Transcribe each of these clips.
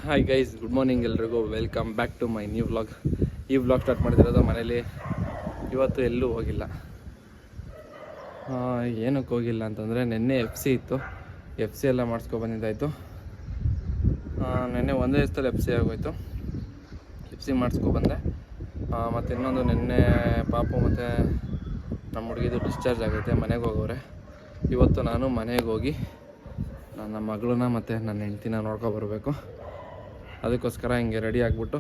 Hi guys, good morning ಎಲ್ರಿಗೂ. Welcome back to my new vlog. ಈ vlog start ಮಾಡ್ತಿರೋದು ಮನೇಲಿ. ಇವತ್ತು ಎಲ್ಲೂ ಹೋಗಿಲ್ಲ. ಏನಕ್ಕೆ ಹೋಗಿಲ್ಲ ಅಂತಂದರೆ ನೆನ್ನೆ FC ಇತ್ತು. FC ಎಲ್ಲ ಮಾಡಿಸ್ಕೊಬಂದಿದ್ದಾಯಿತು. ನೆನ್ನೆ ಒಂದೇ ದಿವಸದಲ್ಲಿ FC ಆಗೋಯ್ತು. FC ಮಾಡಿಸ್ಕೊಬಂದೆ. ಮತ್ತು ಇನ್ನೊಂದು ನೆನ್ನೆ ಪಾಪು ಮತ್ತು ನಮ್ಮ ಹುಡುಗಿದು ಡಿಸ್ಚಾರ್ಜ್ ಆಗೈತೆ, ಮನೆಗೆ ಹೋಗೋರೆ. ಇವತ್ತು ನಾನು ಮನೆಗೆ ಹೋಗಿ ನನ್ನ ಮಗಳನ್ನ ಮತ್ತು ನನ್ನ ಹೆಂಡ್ತಿನ ನೋಡ್ಕೊಬರ್ಬೇಕು. ಅದಕ್ಕೋಸ್ಕರ ಹಿಂಗೆ ರೆಡಿ ಆಗಿಬಿಟ್ಟು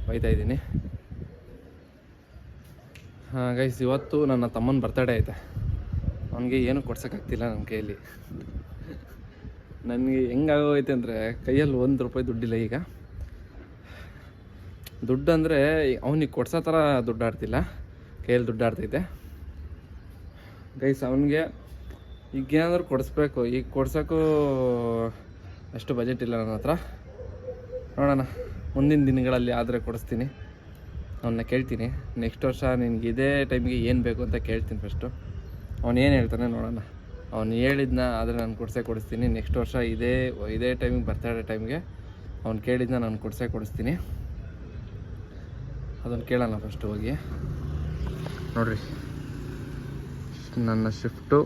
ಒಯ್ತಾಯಿದ್ದೀನಿ. ಗೈಸ್, ಇವತ್ತು ನನ್ನ ತಮ್ಮನ ಬರ್ತಡೇ ಐತೆ. ಅವನಿಗೆ ಏನೂ ಕೊಡ್ಸೋಕ್ಕಾಗ್ತಿಲ್ಲ ನನ್ನ ಕೈಯಲ್ಲಿ. ನನಗೆ ಹೆಂಗಾಗೋಯ್ತೆ ಅಂದರೆ ಕೈಯಲ್ಲಿ ₹1 ದುಡ್ಡಿಲ್ಲ. ಈಗ ದುಡ್ಡು ಅಂದರೆ ಅವನಿಗೆ ಕೊಡ್ಸೋ ಥರ ದುಡ್ಡು ಆಡ್ತಿಲ್ಲ, ಕೈಯಲ್ಲಿ ದುಡ್ಡು ಆಡ್ತೈತೆ. ಗೈಸ್, ಅವನಿಗೆ ಈಗೇನಾದರೂ ಕೊಡಿಸ್ಬೇಕು. ಈಗ ಕೊಡ್ಸೋಕ್ಕೂ ಅಷ್ಟು ಬಜೆಟ್ ಇಲ್ಲ ನನ್ನ ಹತ್ರ. ನೋಡೋಣ, ಮುಂದಿನ ದಿನಗಳಲ್ಲಿ ಆದರೆ ಕೊಡಿಸ್ತೀನಿ. ಅವನ್ನ ಕೇಳ್ತೀನಿ, ನೆಕ್ಸ್ಟ್ ವರ್ಷ ನಿನಗೆ ಇದೇ ಟೈಮಿಗೆ ಏನು ಬೇಕು ಅಂತ ಕೇಳ್ತೀನಿ. ಫಸ್ಟು ಅವ್ನು ಏನು ಹೇಳ್ತಾನೆ ನೋಡೋಣ. ಅವ್ನು ಹೇಳಿದ್ನ ಆದರೆ ನಾನು ಕೊಡಿಸ್ತೀನಿ. ನೆಕ್ಸ್ಟ್ ವರ್ಷ ಇದೇ ಟೈಮಿಗೆ ಬರ್ತಡೇ ಟೈಮ್ಗೆ ಅವ್ನು ಕೇಳಿದ್ನ ನಾನು ಕೊಡಿಸ್ತೀನಿ. ಅದನ್ನು ಕೇಳೋಣ ಫಸ್ಟು ಹೋಗಿ. ನೋಡಿರಿ, ನನ್ನ ಶಿಫ್ಟು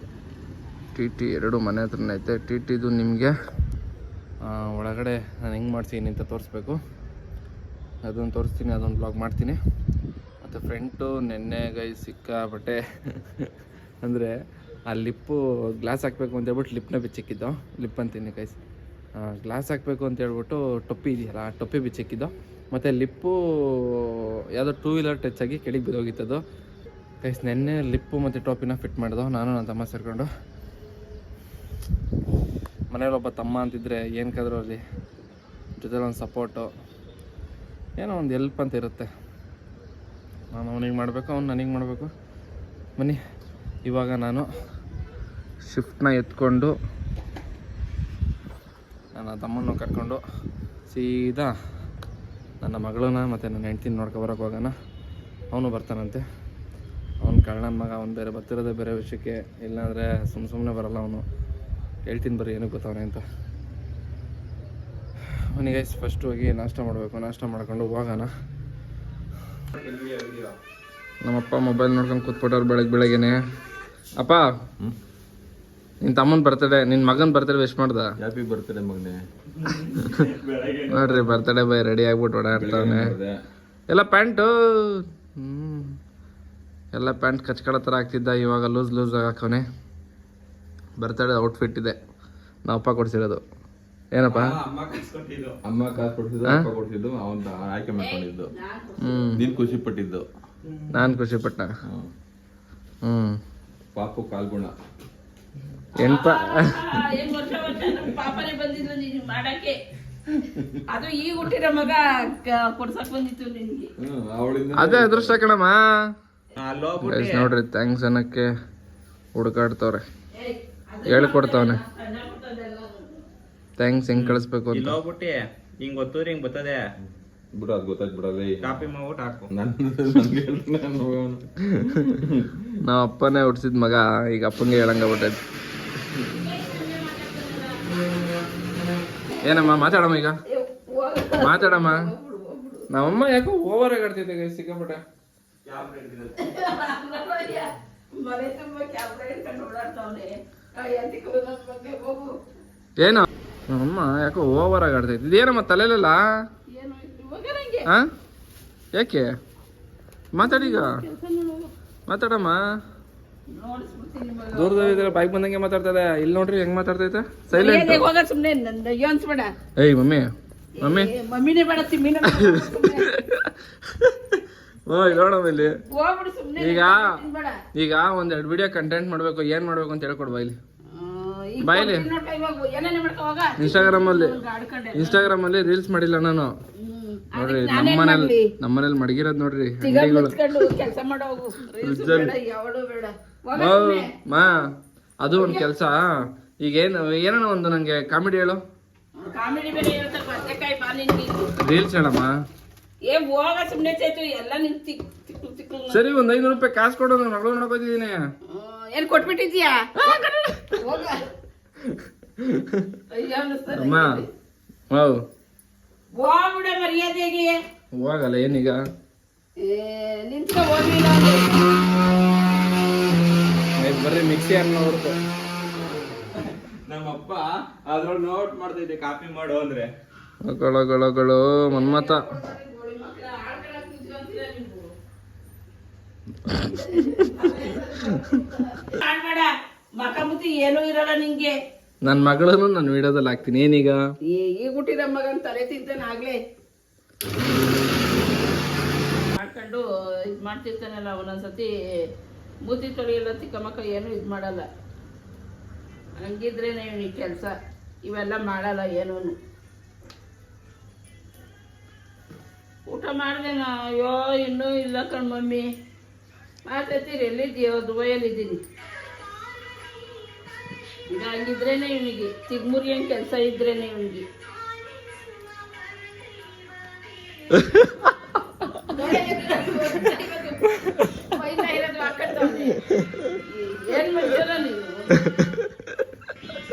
TT 2 ಮನೆ ಹತ್ರನೇ ಐತೆ. TTದು ನಿಮಗೆ ಒಳಗಡೆ ನಾನು ಹೆಂಗೆ ಮಾಡ್ತೀನಿ ಅಂತ ತೋರಿಸ್ಬೇಕು. ಅದನ್ನು ತೋರಿಸ್ತೀನಿ, ಅದೊಂದು ಬ್ಲಾಗ್ ಮಾಡ್ತೀನಿ. ಮತ್ತು ಫ್ರಂಟು ನೆನ್ನೆ ಗೈಸ್ ಸಿಕ್ಕಾಬಟ್ಟೆ ಅಂದರೆ ಆ ಲಿಪ್ಪು ಗ್ಲಾಸ್ ಹಾಕಬೇಕು ಅಂತ ಹೇಳ್ಬಿಟ್ಟು ಲಿಪ್ನ ಬಿಚ್ಚಿಕ್ಕಿದ್ದು. ಲಿಪ್ ಅಂತೀನಿ ಗೈಸ್, ಗ್ಲಾಸ್ ಹಾಕಬೇಕು ಅಂತ ಹೇಳ್ಬಿಟ್ಟು ಟೊಪ್ಪಿ ಇದೆಯಲ್ಲ, ಆ ಟೊಪ್ಪಿ ಬಿಚ್ಚಿಕ್ಕಿದ್ದು. ಮತ್ತು ಲಿಪ್ಪು ಯಾವುದೋ 2 ವೀಲರ್ ಟಚ್ ಆಗಿ ಕೆಳಗೆ ಬಿದ್ದೋಗಿತ್ತದು ಗೈಸ್. ನೆನ್ನೆ ಲಿಪ್ಪು ಮತ್ತು ಟೋಪಿನ ಫಿಟ್ ಮಾಡಿದೋ ನಾನು ನನ್ನ ತಮ್ಮ ಸೇರಿಕೊಂಡು. ಮನೇಲಿ ಒಬ್ಬ ತಮ್ಮ ಅಂತಿದ್ರೆ ಏನಕ್ಕಾದ್ರೂ ಅಲ್ಲಿ ಜೊತೆಲಿ ಒಂದು ಸಪೋರ್ಟು, ಏನೋ ಒಂದು ಎಲ್ಪ್ ಅಂತ ಇರುತ್ತೆ. ನಾನು ಅವನಿಗೆ ಮಾಡಬೇಕು, ಅವ್ನು ನನಗೆ ಮಾಡಬೇಕು. ಬನ್ನಿ, ಇವಾಗ ನಾನು ಶಿಫ್ಟ್ನ ಎತ್ಕೊಂಡು ನನ್ನ ತಮ್ಮನ್ನು ಕರ್ಕೊಂಡು ಸೀದಾ ನನ್ನ ಮಗಳನ್ನ ಮತ್ತು ನನ್ನ ಹೆಂಡ್ತಿನ ನೋಡ್ಕೊಬರಕ್ಕೆ ಹೋಗೋಣ. ಅವನು ಬರ್ತಾನಂತೆ. ಅವ್ನು ಕಳ್ಳನ ಮಗ, ಅವ್ನು ಬೇರೆ ಬರ್ತಿರೋದೇ ಬೇರೆ ವಿಷಯಕ್ಕೆ. ಇಲ್ಲಾಂದರೆ ಸುಮ್ಮನೆ ಬರಲ್ಲ ಅವನು. ಹೇಳ್ತೀನಿ ಬರ್ರಿ ಏನಕ್ಕೆ ಗೊತ್ತವನೆ ಅಂತ. ಅವನಿಗೆ ಫಸ್ಟ್ ಹೋಗಿ ನಾಷ್ಟ ಮಾಡಬೇಕು. ನಾಷ್ಟ ಮಾಡ್ಕೊಂಡು ಹೋಗೋಣ. ನಮ್ಮಪ್ಪ ಮೊಬೈಲ್ ನೋಡ್ಕೊಂಡು ಕೂತ್ಬಿಟ್ಟವ್ರು ಬೆಳಗ್ಗೆನೆ. ಅಪ್ಪ, ನಿನ್ನ ತಮ್ಮನ ಬರ್ತಡೇ, ನಿನ್ನ ಮಗನ ಬರ್ತಡೇ ವಿಶ್ ಮಾಡ್ದ? ಹ್ಯಾಪಿ ಬರ್ತಡೇ ಮಗನೇ. ನೋಡ್ರಿ, ಬರ್ತಡೇ ಬಾಯ್ ರೆಡಿ ಆಗ್ಬಿಟ್ಟು ಓಡಾಡ್ತಾವನೆ. ಎಲ್ಲ ಪ್ಯಾಂಟು ಎಲ್ಲ ಪ್ಯಾಂಟ್ ಕಚ್ಕಳ ಥರ ಆಗ್ತಿದ್ದ, ಇವಾಗ ಲೂಸ್ ಹಾಕವನೆ. ಬರ್ತಡೇ ಔಟ್ಫಿಟ್ ಇದೆ, ನಾವಪ್ಪ ಕೊಡ್ಸಿರೋದು. ಏನಪ್ಪ? ಅಮ್ಮ ಕಾಸು ಕೊಡ್ತಿದ್ದು, ಅಪ್ಪ ಕೊಡ್ತಿದ್ದು, ಅವನ್ ಆಯ್ಕೆ ಮಾಡ್ಕೊಂಡಿದ್ದು. ನೀನ್ ಖುಷಿ ಪಟ್ಟಿದ್ದು, ನಾನು ಖುಷಿ ಪಟ್ಟ. ಪಾಪು ಕಾಲ್ಗುಣ ಎಂಪ ಪಾಪನೇ ಬಂದಿದ್ದು ನೀನು ಮಾಡಕ್ಕೆ. ಅದು ಈಗ ಹುಟ್ಟಿರೋ ಮಗ ಕೊಡ್ಸಕ್ ಬಂದಿತ್ತು ನಿನ್ಗೆ. ಅದೇ ಅದೃಷ್ಟ ಕಣಮ್ಮ. ನೋಡ್ರಿ, ಥ್ಯಾಂಕ್ಸ್ ಅನ್ನಕ್ಕೆ ಹುಡುಕಾಡ್ತವ್ರೆ, ಹೇಳ್ಕೊಡ್ತಾವನೆ ಥ್ಯಾಂಕ್ಸ್ ಹೆಂಗ್ ಕಳಿಸ್ಬೇಕು ಅಂತ. ಹೋಗ್ಬಿಟ್ಟಿ ಹಿಂಗ್ ಗೊತ್ತೂರಿ ಹಿಂಗ್ ಬರ್ತದೆ ಬಿಡು, ಅದು ಗೊತ್ತಾಯ್ತು ಬಿಡಲ್ಲ. ಕಾಪಿ ಮಾಡ್ಬಿಟ್ಟು ಹಾಕು. ನಾವ್ ಅಪ್ಪನೇ ಹುಡ್ಸಿದ್ ಮಗ, ಈಗ ಅಪ್ಪಂಗೆ ಹೇಳಂಗಾಗ್ಬಿಟ್ಟೈತಿ. ಏನಮ್ಮ ಮಾತಾಡಮ್ಮ, ಈಗ ಮಾತಾಡಮ್ಮ. ನಮ್ಮಮ್ಮ ಯಾಕೋ ಓವರ್ ಆಗಿ ಆಡ್ತಿದ್ದೆ ಸಿಕ್ಕಾಪಟ್ಟೆ. ಏನೋ ನಮ್ಮಮ್ಮ ಯಾಕೋ ಓವರ್ ಆಗಿ ಆಡ್ತೈತಿ. ಇದೇನಮ್ಮ ತಲೆಲೆಲ್ಲ? ಯಾಕೆ? ಮಾತಾಡೀಗ, ಮಾತಾಡಮ್ಮ. ದೂರದಲ್ಲಿದ್ರೆ ಬೈಕ್ ಬಂದಂಗೆ ಮಾತಾಡ್ತದೆ. ಇಲ್ಲಿ ನೋಡ್ರಿ ಹೆಂಗ್ ಮಾತಾಡ್ತೈತೆ, ಸೈಲೆಂಟ್. ಏಯ್ ಮಮ್ಮಿ, ಮಮ್ಮಿ ಮಮ್ಮಿನೇ ಬೇಡ, ತಿಮ್ಮಿನ ನೋಡಮ್ಮ ಇಲ್ಲಿ. ಈಗ ಒಂದೆರಡು ವಿಡಿಯೋ ಕಂಟೆಂಟ್ ಮಾಡ್ಬೇಕು. ಏನ್ ಮಾಡ್ಬೇಕು ಅಂತ ಹೇಳ್ಕೊಡ್ಬಾ ಇಲ್ಲಿ. ಬಾಯ್ಲಿ ಇನ್ಸ್ಟಾಗ್ರಾಮ್ ಅಲ್ಲಿ ರೀಲ್ಸ್ ಮಾಡಿಲ್ಲ ನಾನು. ನೋಡ್ರಿ, ನಮ್ಮನೇಲಿ ಮಡಗಿರೋದ್ ನೋಡ್ರಿ ಅಂಗಡಿಗಳು. ಮಾ ಅದು ಒಂದ್ ಕೆಲ್ಸ. ಈಗ ಏನೋ ಒಂದು ನಂಗೆ ಕಾಮಿಡಿ ಹೇಳು, ರೀಲ್ಸ್ ಹೇಳಮ್ಮ. ಸರಿ, ಒಂದ್ ₹500 ಕಾಸು ಕೊಡು, ನನ್ನ ಮಗಳು ನೋಡ್ಕೋತಿದ್ದೀನಿ. ಏನ್ ಕೊಟ್ಬಿಟ್ಟಿದ್ಯಾ? ಅಮ್ಮ, ಹೌದು ಹೋಗ್ಬಿಡ ಮರ್ಯಾದೆಗೆ. ಹೋಗಲ್ಲ ಏನೀಗ? ನಿಂತ್ಕೊ ಹೋಗ್ಲಿಲ್ಲ ಅಂದ್ರೆ. ಬರ್ರಿ ಮಿಕ್ಸಿ ಅನ್ನ ಹೊರ್ತು. ನಮ್ಮಪ್ಪ ಅದ್ರೊಳಗೆ ನೋಟ್ ಮಾಡ್ತೈತೆ ಕಾಪಿ ಮಾಡು ಅಂದ್ರೆ. ಗಳು ಮನ್ಮತ. ಮಕ ಮುತ್ತಿ ಏನೂ ಇರಲ್ಲ ನಿಂಗೆ. ನನ್ನ ಮಗಳನ್ನು ನಾನು ವಿಡಿಯೋದಲ್ಲಿ ಹಾಕ್ತೀನಿ. ಏನೀಗ? ಈಗ ಹುಟ್ಟಿದ ಮಗನ್ ತಲೆ ತಿಂತಾನೆ ಆಗ್ಲೇ ಮಾಡ್ಕೊಂಡು ಇದ್ ಮಾಡ್ತಿರ್ತಾನಲ್ಲ. ಒಂದೊಂದ್ಸತಿ ಮೂತಿ ತೊಳೆಯಲ್ಲ ಚಿಕ್ಕ ಮಕ್ಕ ಏನು ಇದ್ ಮಾಡಲ್ಲ. ಹಂಗಿದ್ರೇನೆ ಇವನಿಗೆ ಕೆಲಸ. ಇವೆಲ್ಲ ಮಾಡಲ್ಲ ಏನೂ. ಊಟ ಮಾಡಿದೆನಾ? ಅಯ್ಯೋ ಇನ್ನೂ ಇಲ್ಲ ಕಣ್ ಮಮ್ಮಿ. ಮಾತಾಡ್ತೀರಿ ಎಲ್ಲಿದ್ದೀಯೋ? ದುಬೈಯಲ್ಲಿದ್ದೀನಿ. ಈಗ ಹಂಗಿದ್ರೇನೆ ಇವನಿಗೆ ಚಿಗ್ಮುರಿ ಹೆಂಗ್ ಕೆಲಸ ಇದ್ರೇನೆ ಇವನಿಗೆ. ಏನ್ ಮಾಡ್ತೀರ ನೀವು?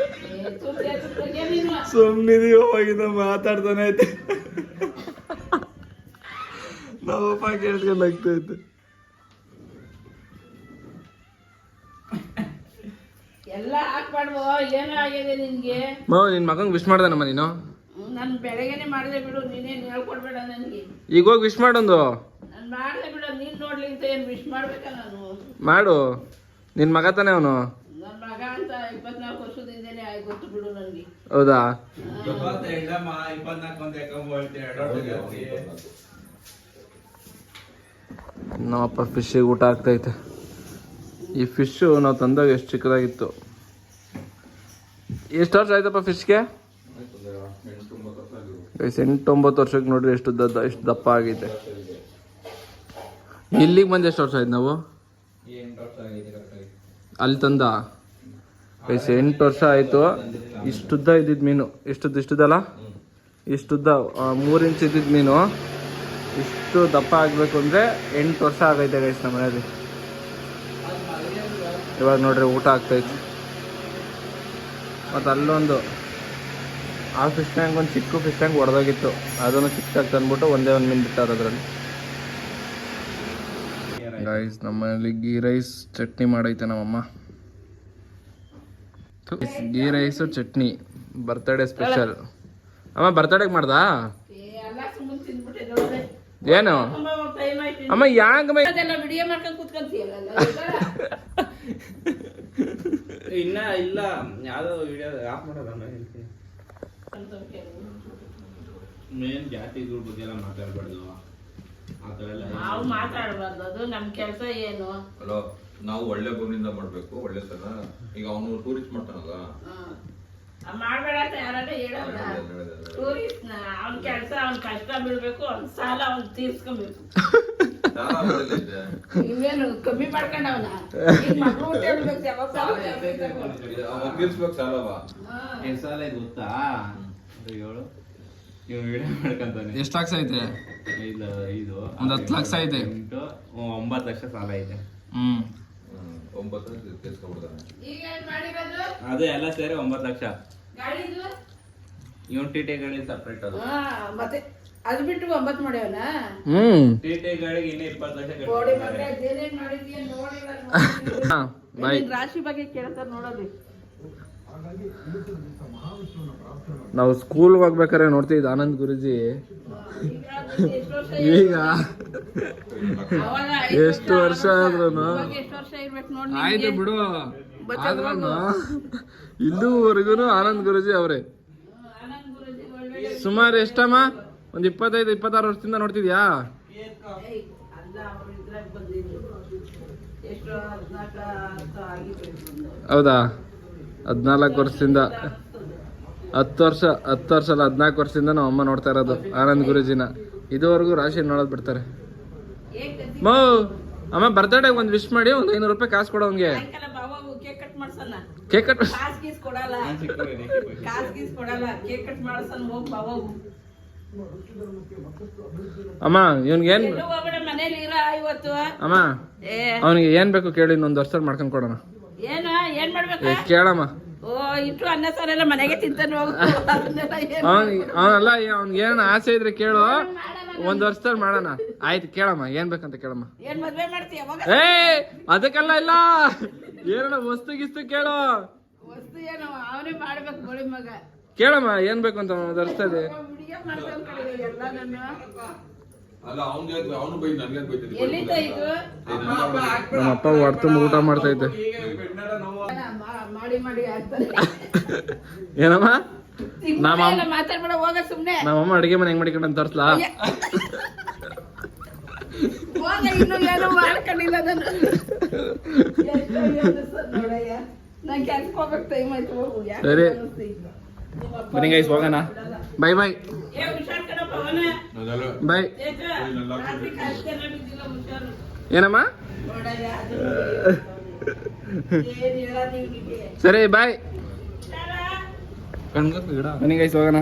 ಸುಮ್ಮನಿದೀವೋ ಹೋಗಿದ್ದ ಮಾತಾಡ್ತಾನೆ ಐತೆ. ನಾವಪ್ಪ ಕೇಳ್ಕೊಂಡು ಆಗ್ತೈತೆ. ಎಲ್ಲ ಹಾಕ್ಬಾರ್ದು. ಏನೋ ಆಗಿದೆ ನಿನ್ಗೆ. ಮಾವ ನಿನ್ ಮಗಂಗೆ ವಿಶ್ ಮಾಡ್ದಾನಮ್ಮ ನೀನು? ನಾನು ಬೆಳಗ್ಗೆನೆ ಮಾಡಿದೆ ಬಿಡು. ನೀನೇನು ಹೇಳ್ಕೊಡ್ಬೇಡ ನನಗೆ. ಈಗ ಹೋಗಿ ವಿಶ್ ಮಾಡೊಂದು. ನಾನು ಮಾಡಿದೆ ಬಿಡು. ನೀನ್ ನೋಡ್ಲಿ ಅಂತ ಏನು ವಿಶ್ ಮಾಡ್ಬೇಕಾ ನಾನು? ಮಾಡು. ನಿನ್ ಮಗ ತಾನೆ ಅವನು? ನನ್ನ ಮಗ ಅಂತ 24 ವರ್ಷದಿಂದನೇ ಗೊತ್ತು ಬಿಡು ನನಗೆ. ಹೌದಾ? ನಮ್ಮಪ್ಪ ಫಿಶ್ಶಿಗೆ ಊಟ ಆಗ್ತೈತೆ. ಈ ಫಿಶ್ಶು ನಾವು ತಂದಾಗ ಎಷ್ಟು ಚಿಕ್ಕದಾಗಿತ್ತು. ಎಷ್ಟು ವರ್ಷ ಆಯ್ತಪ್ಪ ಫಿಶ್ಗೆ? 8-9 ವರ್ಷಕ್ಕೆ ನೋಡ್ರಿ ಎಷ್ಟು ದಪ್ಪ ಆಗೈತೆ. ಇಲ್ಲಿಗೆ ಬಂದು ಎಷ್ಟು ವರ್ಷ ಆಯ್ತು ನಾವು? ಅಲ್ಲಿ ತಂದ 8 ವರ್ಷ ಆಯ್ತು. ಇಷ್ಟುದ್ದ ಇದ್ದಿದ್ದು ಮೀನು. ಇಷ್ಟುದ್ದಲ್ಲ, ಇಷ್ಟುದ್ದ 3 ಇಂಚ್ ಇದ್ದಿದ್ದು ಮೀನು ಇಷ್ಟು ದಪ್ಪ ಆಗಬೇಕು ಅಂದರೆ 8 ವರ್ಷ ಆಗೈತೆ ಗೈಸ್ ನಮ್ಮ ಮನೇಲಿ. ಇವಾಗ ನೋಡ್ರಿ ಊಟ ಆಗ್ತೈತೆ. ಮತ್ತು ಅಲ್ಲೊಂದು ಆ ಫಿಶ್ ಟ್ಯಾಂಕ್, ಒಂದು ಚಿಕ್ಕ ಫಿಶ್ ಟ್ಯಾಂಕ್ ಹೊಡೆದೋಗಿತ್ತು. ಅದನ್ನು ಚಿಕ್ಕದಾಗಿ ತಂದ್ಬಿಟ್ಟು ಒಂದೇ ಒಂದು ಮೀನು ಬಿಟ್ಟಾರ ಅದರಲ್ಲಿ. ಗೈಸ್ ನಮ್ಮಲ್ಲಿ ಗೀ ರೈಸ್ ಚಟ್ನಿ ಮಾಡೈತೆ ನಮ್ಮಮ್ಮ. Ghee rice chutney birthday special. ಅಮ್ಮ ಬರ್ತಡೇಗೆ ಮಾಡ್ದಾ? ಏನು ಅಮ್ಮ ಯಾಂಗ ವಿಡಿಯೋ ಮಾಡ್ಕೊಂಡು ಕೂತ್ಕೊಂತೀಯಲ್ಲ. ಇನ್ನ ಇಲ್ಲ ಯಾವ್ದೋ ವಿಡಿಯೋ ಆಫ್ ಮಾಡೋದ ಮೇನ್ ಜಾತಿಗಳ ಬಗ್ಗೆ ಎಲ್ಲ ಮಾತಾಡ್ಬಾರ್ದು. ನಾವು ಮಾತಾಡ್ಬಾರ್ದು. ಅದು ನಮ್ ಕೆಲಸ ಏನು? ಅಲೋ, ನಾವು ಒಳ್ಳೆ ಗುಣದಿಂದ ಮಾಡ್ಬೇಕು. ಒಳ್ಳೆ ತರ. ಈಗ ಅವನು ಟೂರಿಸ್ಟ್ ಮಾಡ್ತಾನಲ್ಲ, ಮಾಡ್ಬೇಡ ಅಂತ ಯಾರಾದ್ರೂ ಹೇಳೋದ? ಟೂರಿಸ್ಟ್ ಅವ್ನ ಕೆಲಸ, ಅವ್ನ ಕಷ್ಟ ಬೀಳ್ಬೇಕು, ಅವ್ನ ಸಾಲ ಅವ್ನ್ ತೀರ್ಸ್ಕೊಬೇಕು. ಇವೇನು ಕಮ್ಮಿ ಮಾಡ್ಕೊಂಡವನ? ಮಕ್ಳು ಹುಟ್ಟಿರ್ಬೇಕು, ತೀರ್ಸ್ಬೇಕು ಸಾಲವ. ಎಷ್ಟು ಸಾಲ ಇದೆ ಗೊತ್ತಾ? 7 ಇವ್ ವಿಡಿಯೋ ಮಾಡ್ಕೊಂತಾನೆ. ಎಷ್ಟು ಲಕ್ಷ ಐತೆ? 5 ಒಂದು 10 ಲಕ್ಷ ಐತೆ. 9 ಲಕ್ಷ ಸಾಲ ಇದೆ. 9 ತೀರ್ಸ್ಕೊಬಿಡ್ತಾನೆ. ಈಗ ಮಾಡಿರೋದು ಅದು ಎಲ್ಲ ಸೇರಿ 9 ಲಕ್ಷ. ಗಾಡಿದು ಟಿ ಗಾಡಿ ಸಪ್ರೇಟ್ ಅದು. ಮತ್ತೆ ಅದು ಬಿಟ್ಟು 9 ಮಾಡ್ಯವನ. ಟಿ ಗಾಡಿಗೆ ಇನ್ನೂ 20 ಲಕ್ಷ ಗೋಡಿ ಮಗ ಏನೇನ್ ಮಾಡಿದ್ಯಾ ನೋಡಿಲ್ಲ. ಬಾಯ್. ರಾಶಿ ಬಗ್ಗೆ ಕೇಳ್ತಾರೆ ನೋಡೋದು. ನಾವು ಸ್ಕೂಲ್ ಹೋಗ್ಬೇಕಾರೆ ನೋಡ್ತಿದ್ದ ಆನಂದ್ ಗುರುಜಿ. ಈಗ ಎಷ್ಟು ವರ್ಷ ಆದ್ರೂ ಆಯ್ತು ಬಿಡು. ಆದ್ರೂ ಇಲ್ಲಿವರೆಗೂ ಆನಂದ್ ಗುರುಜಿ ಅವರೇ. ಸುಮಾರು ಎಷ್ಟಮ್ಮ? ಒಂದು 25-26 ವರ್ಷದಿಂದ ನೋಡ್ತಿದ್ಯಾ? ಹೌದಾ? 14 ವರ್ಷದಿಂದ 10 ವರ್ಷ ಅಲ್ಲ 14 ವರ್ಷದಿಂದ ನಾವು ಅಮ್ಮ ನೋಡ್ತಾ ಇರೋದು ಆನಂದ್ ಗುರುಜಿನ. ಇದುವರೆಗೂ ರಾಶಿ ನೋಡೋದು ಬಿಡ್ತಾರೆ. ಮೋ ಅಮ್ಮ ಬರ್ತಡೇಗೆ ಒಂದು ವಿಶ್ ಮಾಡಿ ಒಂದು 500 ರೂಪಾಯಿ ಕಾಸು ಕೊಡೋ ಹಂಗೆ. ಕೇಕ್ ಕಟ್ ಅಮ್ಮ ಇವನ್ಗೆ ಏನ್ ಅಮ್ಮ ಅವನಿಗೆ ಏನ್ ಬೇಕು ಕೇಳಿ ಇನ್ನೊಂದು ವರ್ಷ ಮಾಡ್ಕೊಂಡ್ ಕೊಡೋಣ. ಕೇಳಮ್ಮ. ಓ ಇಟ್ಟು ಅನ್ನ ಸಾರೆಲ್ಲ ಮನೆಗೆ ತಿಂತಾನೆ ಹೋಗು ಅದನ್ನೆಲ್ಲ ಏನು ಅವನಲ್ಲ ಅವ್ನಿಗೆ ಏನ ಆಸೆ ಇದ್ರೆ ಕೇಳು, ಒಂದ್ ವರ್ಷದಲ್ಲಿ ಮಾಡೋಣ. ಆಯ್ತು ಕೇಳಮ್ಮ, ಏನ್ ಬೇಕಂತ ಕೇಳಮ್ಮ. ಏನ್ ಮದ್ವೆ ಮಾಡ್ತೀಯ ಮಗ? ಏ ಅದಕ್ಕೆಲ್ಲ ಇಲ್ಲ, ಏನೋ ವಸ್ತು ಗಿಸ್ತು ಕೇಳು. ವಸ್ತು ಏನು ಅವನೇ ಮಾಡ್ಬೇಕು ಗೋಳಿ ಮಗ. ಕೇಳಮ್ಮ ಏನ್ ಬೇಕು ಅಂತ ಒಂದ್ ವರ್ಷದಲ್ಲಿ. ಹುಡುಗ ಮಾಡ್ಕೊಂಡ್ ಕಡೆ ಎಲ್ಲ ನನ್ನ ಅಲ್ಲ ಅವನು ಬೈ ನನ್ಗೆ ಬೈತಿದ್ದೆ. ಎಲ್ಲಿದ್ದ ಇದು ನಮ್ಮ ಅಪ್ಪ ಹೊಡ್ತು ಊಟ ಮಾಡ್ತಾ ಇದ್ದೆ. ಮಾಡಿ ಮಾಡಿ ಆಗ್ತಾನೆ. ಏನಮ್ಮ ಮಾತಾಡ್ಬೇಡ ಹೋಗ ಸುಮ್ನೆ. ನಮ್ಮಮ್ಮ ಅಡಿಗೆ ಮನೆ ಹೆಂಗ್ ಮಾಡಿಕೊಂಡು ತೋರ್ಸ್ಲಾ? ಹೋಗ ಇನ್ನು ಏನು ಮಾಡ್ಕೊಂಡಿಲ್ಲ ನಾನು. ನೋಡಯ್ಯ ನಾನ್ ಕೆಲ್ಸಕ್ಕೆ ಹೋಗ್ಬೇಕು, ಟೈಮ್ ಆಯ್ತು ಹೋಗು. ಸರಿ ಬನ್ನಿ ಗೈಸ್ ಹೋಗೋಣ. ಬೈ ಬೈ ಏ ಹುಷಾರ್ ಕಣಪ್ಪ ಅವನೇ. ಬೈ. ರಾತ್ರಿ ಕಳ್ಸ್ತಾನೆ ಬಿದ್ದಿಲ್ಲ ಹುಷಾರು. ಏನಮ್ಮ? ನೋಡಯ್ಯ ಅದು ಏನ್ ಹೇಳೋದು ಇವ್ನಿಗೆ. ಸರಿ ಬಾಯ್. ಕಣ್ಗ ಬನ್ನಿ ಗೈಸ್ ಹೋಗೋಣ.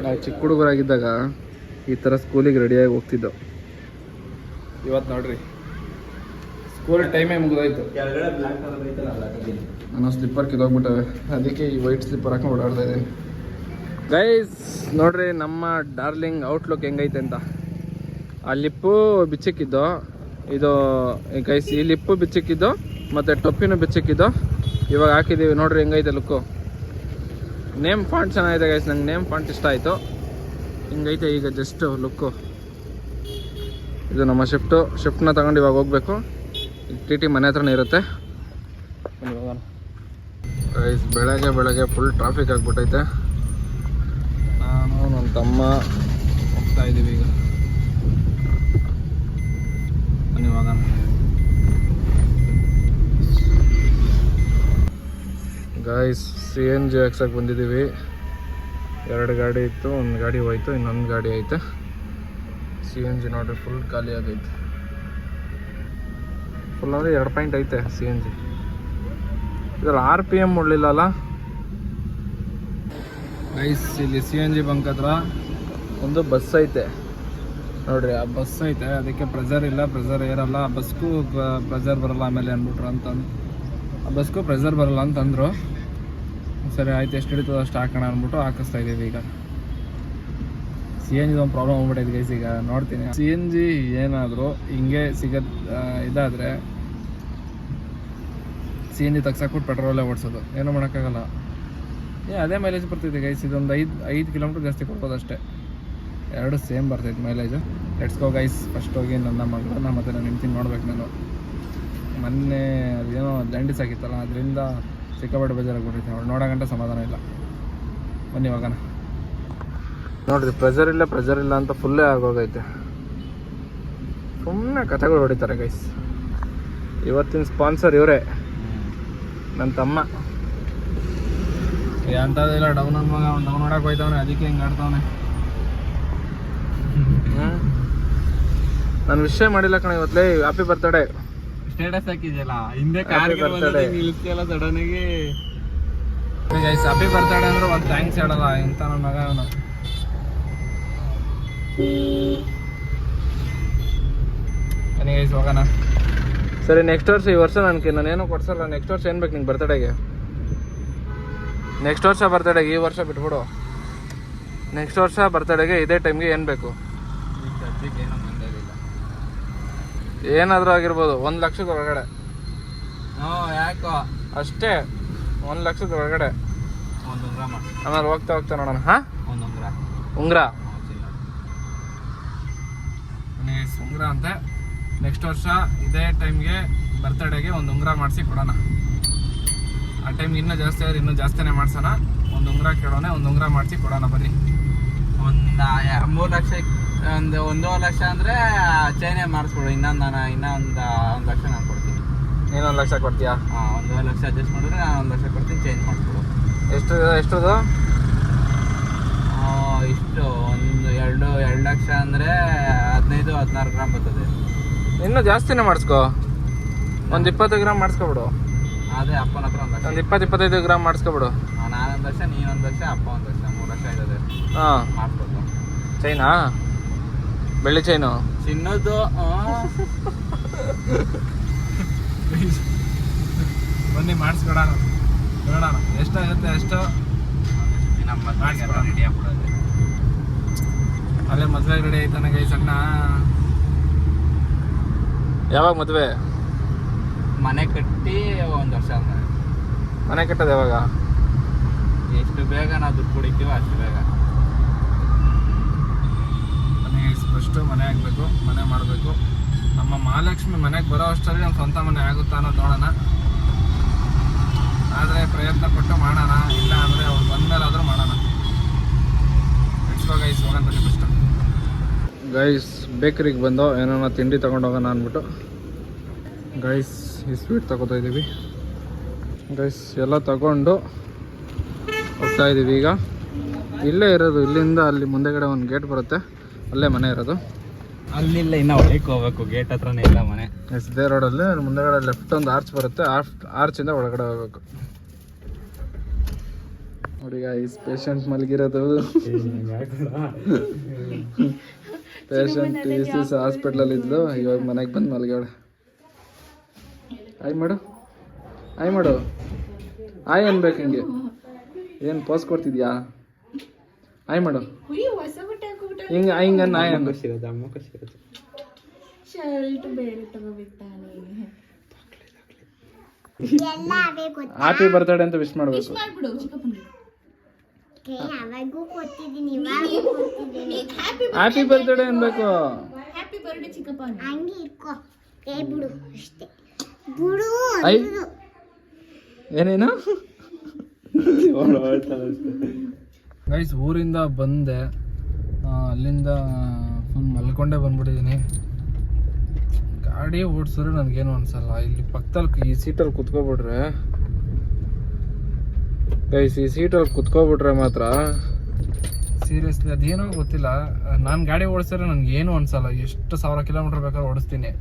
ನಾವು ಚಿಕ್ಕ ಹುಡುಗರಾಗಿದ್ದಾಗ ಈ ಥರ ಸ್ಕೂಲಿಗೆ ರೆಡಿಯಾಗಿ ಹೋಗ್ತಿದ್ದೋ. ಇವತ್ತು ನೋಡ್ರಿ ಸ್ಕೂಲ್ ಟೈಮೇ ಮುಗಿದೋಯ್ತು. ಕೆಳಗಡೆ ಬ್ಲಾಕ್ ಕಲರ್ ಐತಲ್ಲ ಅಲ್ಲ ಕದಿನ. ನಾನು ಸ್ಲಿಪ್ಪರ್ ಕಿದೋಗ್ಬಿಟ್ಟವೆ, ಅದಕ್ಕೆ ಈ ವೈಟ್ ಸ್ಲಿಪ್ಪರ್ ಹಾಕೊಂಡು ಓಡಾಡ್ತಾ ಇದ್ದೀನಿ. ಗೈಸ್ ನೋಡ್ರಿ ನಮ್ಮ ಡಾರ್ಲಿಂಗ್ ಔಟ್ಲುಕ್ ಹೆಂಗೈತೆ ಅಂತ. ಆ ಲಿಪ್ಪು ಬಿಚ್ಚಿಕ್ಕಿದ್ದು, ಇದು ಗೈಸ್ ಈ ಲಿಪ್ಪು ಬಿಚ್ಚಿಕ್ಕಿದ್ದು ಮತ್ತು ಟೊಪ್ಪಿನೂ ಬಿಚ್ಚಿಕ್ಕಿದ್ದು ಇವಾಗ ಹಾಕಿದ್ದೀವಿ. ನೋಡ್ರಿ ಹೆಂಗೈತೆ ಲುಕ್ಕು. ನೇಮ್ ಫಾಂಟ್ ಚೆನ್ನಾಗಿದೆ ಗೈಸ್, ನಂಗೆ ನೇಮ್ ಫಾಂಟ್ ಇಷ್ಟ ಆಯಿತು. ಹಿಂಗೈತೆ ಈಗ ಜಸ್ಟ್ ಲುಕ್ಕು. ಇದು ನಮ್ಮ ಶಿಫ್ಟ್ನ ತಗೊಂಡು ಇವಾಗ ಹೋಗ್ಬೇಕು. ಟಿ ಟಿ ಮನೆ ಹತ್ರನೇ ಇರುತ್ತೆ. ಗೈಸ್ ಬೆಳಗ್ಗೆ ಫುಲ್ ಟ್ರಾಫಿಕ್ ಆಗಿಬಿಟ್ಟೈತೆ. ನಾನು ನನ್ನ ತಮ್ಮ ಹೋಗ್ತಾ ಇದ್ದೀವಿ ಈಗ. ಬನ್ನಿ ಹೋಗೋಣ. ಗೈಸ್ CNG ಹಾಕ್ಸಕ್ಕೆ ಬಂದಿದ್ದೀವಿ. 2 ಗಾಡಿ ಇತ್ತು, ಒಂದು ಗಾಡಿ ಹೋಯ್ತು, ಇನ್ನೊಂದು ಗಾಡಿ ಐತೆ. CNG ನೋಡ್ರಿ ಫುಲ್ ಖಾಲಿ ಆಗೈತೆ. ಫುಲ್ ಅಂದರೆ 2 ಪಾಯಿಂಟ್ ಐತೆ CNG. ಇದ್ರಲ್ಲಿ RPM ಉಳ್ಳಿಲ್ಲಲ್ಲ ಗೈಸ್. ಇಲ್ಲಿ CNG ಬಂಕ್ ಹತ್ರ ಒಂದು ಬಸ್ ಐತೆ ನೋಡ್ರಿ, ಆ ಬಸ್ ಐತೆ. ಅದಕ್ಕೆ ಪ್ರೆಷರ್ ಇಲ್ಲ, ಪ್ರೆಷರ್ ಏರಲ್ಲ. ಆ ಬಸ್ಗೂ ಪ್ರೆಷರ್ ಬರಲ್ಲ ಆಮೇಲೆ ಅಂದ್ಬಿಟ್ರು ಅಂತಂದು, ಆ ಬಸ್ಗೂ ಪ್ರೆಷರ್ ಬರಲ್ಲ ಅಂತಂದರು. ಸರಿ ಆಯ್ತು, ಎಷ್ಟು ಹಿಡಿತದ ಅಷ್ಟು ಹಾಕೋಣ ಅಂದ್ಬಿಟ್ಟು ಹಾಕಿಸ್ತಾ ಇದ್ದೀವಿ ಈಗ. CNG ಒಂದು ಪ್ರಾಬ್ಲಮ್ ಆಗ್ಬಿಟ್ಟೈತೆ ಗೈಸ್. ಈಗ ನೋಡ್ತೀನಿ CNG ಏನಾದರೂ ಹಿಂಗೆ ಇದಾದರೆ CNG ತಗ್ಸಾಕ್ಬಿಟ್ಟು ಪೆಟ್ರೋಲೇ ಓಡಿಸೋದು, ಏನೂ ಮಾಡೋಕ್ಕಾಗಲ್ಲ. ಅದೇ ಮೈಲೇಜ್ ಬರ್ತೈತೆ ಗೈಸ್. ಇದೊಂದು 5 ಕಿಲೋಮೀಟ್ರ್ ಜಾಸ್ತಿ ಕೊಡ್ಬೋದು ಅಷ್ಟೇ. 2 ಸೇಮ್ ಬರ್ತೈತೆ mileage. Let's go guys. First ಹೋಗಿ ನನ್ನ ಮಗಳನ್ನ ಮತ್ತು ನಾನು ಹೆಂಡ್ತೀನಿ ನೋಡ್ಬೇಕು. ನಾನು ಮೊನ್ನೆ ಅದೇನೋ ಲ್ಯಾಂಡಿಸ್ ಆಗಿತ್ತಲ್ಲ, ಅದರಿಂದ ಸಿಕ್ಕಾಪಟ್ಟೆ ಬೇಜಾರಾಗ್ಬಿಟ್ಟೈತೆ. ಅವಳು ನೋಡೋ ಗಂಟೆ ಸಮಾಧಾನ ಇಲ್ಲ. ಬನ್ನಿ ಹೋಗೋಣ. ನೋಡಿರಿ ಪ್ರೆಷರ್ ಇಲ್ಲ ಅಂತ ಫುಲ್ಲೇ ಆಗೋಗೈತೆ. ಸುಮ್ಮನೆ ಕಥೆಗಳು ಹೊಡಿತಾರೆ ಗೈಸ್. ಇವತ್ತಿನ ಸ್ಪಾನ್ಸರ್ ಇವರೇ, ನನ್ನ ತಮ್ಮ. ಅಂಥದ್ದಿಲ್ಲ, ಡೌನ್ ಮಗ ಅವ್ನು ಡೌನ್ ನೋಡಕ್ಕೆ ಹೋಯ್ತವನೆ, ಅದಕ್ಕೆ ಹಿಂಗೆ ಆಡ್ತವನೆ. ನಾನು ವಿಷಯ ಮಾಡಿಲ್ಲ ಕಣ ಇವತ್ತಲೇ. ಹ್ಯಾಪಿ ಬರ್ತಡೇ ಸ್ಟೇಟಸ್ ಹಾಕಿದ್ಯಲ್ಲ, ಹಿಂದೆ ಕಾರ್ಗೆ ನಿಲ್ಲಿಸ್ತಿಯಲ್ಲ ಸಡನ್ನಾಗಿ. ಗೈಸ್ ಹ್ಯಾಪಿ ಬರ್ತಡೇ ಅಂದ್ರೆ ಒಂದು ಥ್ಯಾಂಕ್ಸ್ ಹೇಳಲ್ಲ ಇಂಥ ನನ್ನ ಮಗ ಅವನು. ಬನ್ನಿ ಗೈಸ್ ಹೋಗೋಣ. ಸರಿ ನೆಕ್ಸ್ಟ್ ವರ್ಷ, ಈ ವರ್ಷ ನಾನೇನು ಕೊಡ್ಸಲ್ಲ. ನೆಕ್ಸ್ಟ್ ವರ್ಷ ಏನು ಬೇಕು ನಿಂಗೆ ಬರ್ತಡೇಗೆ? ನೆಕ್ಸ್ಟ್ ವರ್ಷ ಬರ್ತಡೇಗೆ, ಈ ವರ್ಷ ಬಿಟ್ಬಿಡು. ನೆಕ್ಸ್ಟ್ ವರ್ಷ ಬರ್ತಡೇಗೆ ಇದೇ ಟೈಮ್ಗೆ ಏನು ಬೇಕು? ಏನಾದರೂ ಆಗಿರ್ಬೋದು. 1 ಲಕ್ಷದ ಒಳಗಡೆ. ಯಾಕೋ ಅಷ್ಟೇ, 1 ಲಕ್ಷದ ಒಳಗಡೆ. ಒಂದು ಉಂಗ್ರ ಆಮೇಲೆ ಹೋಗ್ತಾ ನೋಡೋಣ. ಹಾಂ, ಒಂದು ಉಂಗ್ರ ಉಂಗ್ರ ಅಂತೆ. ನೆಕ್ಸ್ಟ್ ವರ್ಷ ಇದೇ ಟೈಮ್ಗೆ ಬರ್ತಡೇಗೆ ಒಂದು ಉಂಗ್ರ ಮಾಡಿಸಿ ಕೊಡೋಣ. ಆ ಟೈಮ್ಗೆ ಇನ್ನೂ ಜಾಸ್ತಿ ಆದರೆ ಇನ್ನೂ ಜಾಸ್ತಿನೇ ಮಾಡಿಸೋಣ. ಒಂದು ಉಂಗ್ರ ಕೇಳೋಣ, ಒಂದು ಉಂಗ್ರ ಮಾಡಿಸಿ ಕೊಡೋಣ. ಬನ್ನಿ. ಒಂದು 3 ಲಕ್ಷ, ಒಂದು 1.5 ಲಕ್ಷ ಅಂದರೆ ಚೈನೇ ಮಾಡಿಸ್ಕೊಡು. ಇನ್ನೂ ಒಂದು ಲಕ್ಷ ನಾನು ಕೊಡ್ತೀನಿ. ನೀನು 1 ಲಕ್ಷ ಕೊಡ್ತೀಯಾ? ಹಾಂ, 1.5 ಲಕ್ಷ ಅಡ್ಜಸ್ಟ್ ಮಾಡಿದ್ರೆ ನಾನು 1 ಲಕ್ಷ ಕೊಡ್ತೀನಿ, ಚೇಂಜ್ ಮಾಡಿಸ್ಕೊಡು. ಎಷ್ಟದು? ಇಷ್ಟು ಒಂದು 2 ಲಕ್ಷ ಅಂದರೆ 15-16 ಗ್ರಾಮ್ ಬರ್ತದೆ. ಇನ್ನೂ ಜಾಸ್ತಿನೇ ಮಾಡಿಸ್ಕೊ. ಒಂದು 20 ಗ್ರಾಮ್ ಮಾಡಿಸ್ಕೊಬಿಡು. ಅದೇ ಅಪ್ಪನ ಹತ್ರ 1 ಲಕ್ಷ. ಒಂದು 20-25 ಗ್ರಾಮ್ ಮಾಡಿಸ್ಕೊಬಿಡು. ನಾನು 1 ಲಕ್ಷ, ನೀನು 1 ಲಕ್ಷ, ಅಪ್ಪ 1 ಲಕ್ಷ, 3 ಲಕ್ಷ ಇರೋದೆ. ಹಾಂ, ಮಾಡಿಸ್ಕೊಡು. ಚೈನಾ? ಬೆಳ್ಳಿ ಚೈನು? ಚಿನ್ನದ್ದು ಬನ್ನಿ ಮಾಡಿಸ್ಕೊಡೋಣ, ನೋಡೋಣ ಎಷ್ಟಾಗುತ್ತೆ ಅಷ್ಟು ರೆಡಿ ಆಗ್ಬಿಡೋದು. ಅಲ್ಲೇ ಮದುವೆ ರೆಡಿ ಆಯ್ತಾನೆ ಗೈಸ್ ಅಣ್ಣ. ಯಾವಾಗ ಮದುವೆ? ಮನೆ ಕಟ್ಟಿ 1 ವರ್ಷ ಆದ್ಮೇಲೆ. ಮನೆ ಕಟ್ಟೋದು ಯಾವಾಗ? ಎಷ್ಟು ಬೇಗ ನಾವು ದುಡ್ಡು ಕುಡಿತೀವೋ ಅಷ್ಟು ಬೇಗ. ಮನೆ ಫಸ್ಟು ಮನೆ ಆಗಬೇಕು, ಮನೆ ಮಾಡಬೇಕು. ನಮ್ಮ ಮಹಾಲಕ್ಷ್ಮಿ ಮನೆಗೆ ಬರೋ ಅಷ್ಟರಲ್ಲಿ ನಮ್ಮ ಸ್ವಂತ ಮನೆ ಆಗುತ್ತಾ ಅನ್ನೋದು ನೋಡೋಣ. ಆದರೆ ಪ್ರಯತ್ನ ಪಟ್ಟು ಮಾಡೋಣ, ಇಲ್ಲ ಅಂದರೆ ಅವ್ರು ಬಂದಮೇಲಾದರೂ ಮಾಡೋಣ. ಇಟ್ಸ್ಕೋ ಗೈಸ್, ಹೋಗೋಣ ಬನ್ನಿ ಫಸ್ಟು. ಗೈಸ್ ಬೇಕರಿಗೆ ಬಂದು ಏನೋ ತಿಂಡಿ ತೊಗೊಂಡು ಹೋಗೋಣ ಅಂದ್ಬಿಟ್ಟು ಗೈಸ್ ಈ ಸ್ವೀಟ್ ತಗೋತಾ ಇದ್ದೀವಿ. ಗೈಸ್ ಎಲ್ಲ ತಗೊಂಡು ಹೋಗ್ತಾ ಇದ್ದೀವಿ. ಈಗ ಇಲ್ಲೇ ಇರೋದು, ಇಲ್ಲಿಂದ ಅಲ್ಲಿ ಮುಂದೆಗಡೆ ಒಂದು ಗೇಟ್ ಬರುತ್ತೆ, ಅಲ್ಲೇ ಮನೆ ಇರೋದು. ಅಲ್ಲಿಲ್ಲ, ಇನ್ನೂ ಒಳಗೆ ಹೋಗ್ಬೇಕು, ಗೇಟ್ ಹತ್ರನೇ ಇಲ್ಲ ಮನೆ. ಎಸ್ ಇದೇ ರೋಡಲ್ಲಿ ಮುಂದೆಗಡೆ ಲೆಫ್ಟ್ ಒಂದು ಆರ್ಚ್ ಬರುತ್ತೆ, ಆರ್ಚಿಂದ ಒಳಗಡೆ ಹೋಗ್ಬೇಕು. ನೋಡಿ ಗೈಸ್ ಪೇಷಂಟ್ ಮಲಗಿರೋದು. ಪೇಷಂಟ್ TCS ಹಾಸ್ಪಿಟ್ಲಲ್ಲಿ ಇದ್ಲು, ಇವಾಗ ಮನೆಗೆ ಬಂದು ಮಲಗ್ಯಾಳೆ. ಆಯ್ ಮಾಡು, ಆಯ್ ಮಾಡು, ಆಯ್ ಅನ್ಬೇಕು. ಹಿಂಗೆ ಏನು ಪೋಸ್ ಕೊಡ್ತಿದ್ಯಾ? ಆಯ್ ಮಾಡು, ಹಿಂಗೆ ಹಿಂಗೆ ನಾಯ್ ಅನ್ಬೇಕು. ಹ್ಯಾಪಿ ಬರ್ತ್ಡೇ ಅಂತ ವಿಶ್ ಮಾಡಬೇಕು. ಹ್ಯಾಪಿ ಬರ್ತ್ಡೇ ಅನ್ಬೇಕು. ಐ ಏನೇನು ಗೈಸ್ ಊರಿಂದ ಬಂದೆ, ಅಲ್ಲಿಂದ ಫುಲ್ ಮಲ್ಕೊಂಡೇ ಬಂದ್ಬಿಟ್ಟಿದ್ದೀನಿ. ಗಾಡಿ ಓಡಿಸಿದ್ರೆ ನನಗೇನು ಅನ್ಸಲ್ಲ. ಇಲ್ಲಿ ಪಕ್ಕದಲ್ಲಿ ಈ ಸೀಟಲ್ಲಿ ಕುತ್ಕೊಬಿಟ್ರೆ ಗೈಸ್, ಈ ಸೀಟಲ್ಲಿ ಕುತ್ಕೊಬಿಟ್ರೆ ಮಾತ್ರ ಸೀರಿಯಸ್ಲಿ ಅದೇನೋ ಗೊತ್ತಿಲ್ಲ, ನಾನು ಗಾಡಿ ಓಡಿಸಿದ್ರೆ ನನಗೇನು ಅನ್ಸಲ್ಲ. ಎಷ್ಟು 1000 ಕಿಲೋಮೀಟ್ರ್ ಬೇಕಾದ್ರೆ ಓಡಿಸ್ತೀನಿ.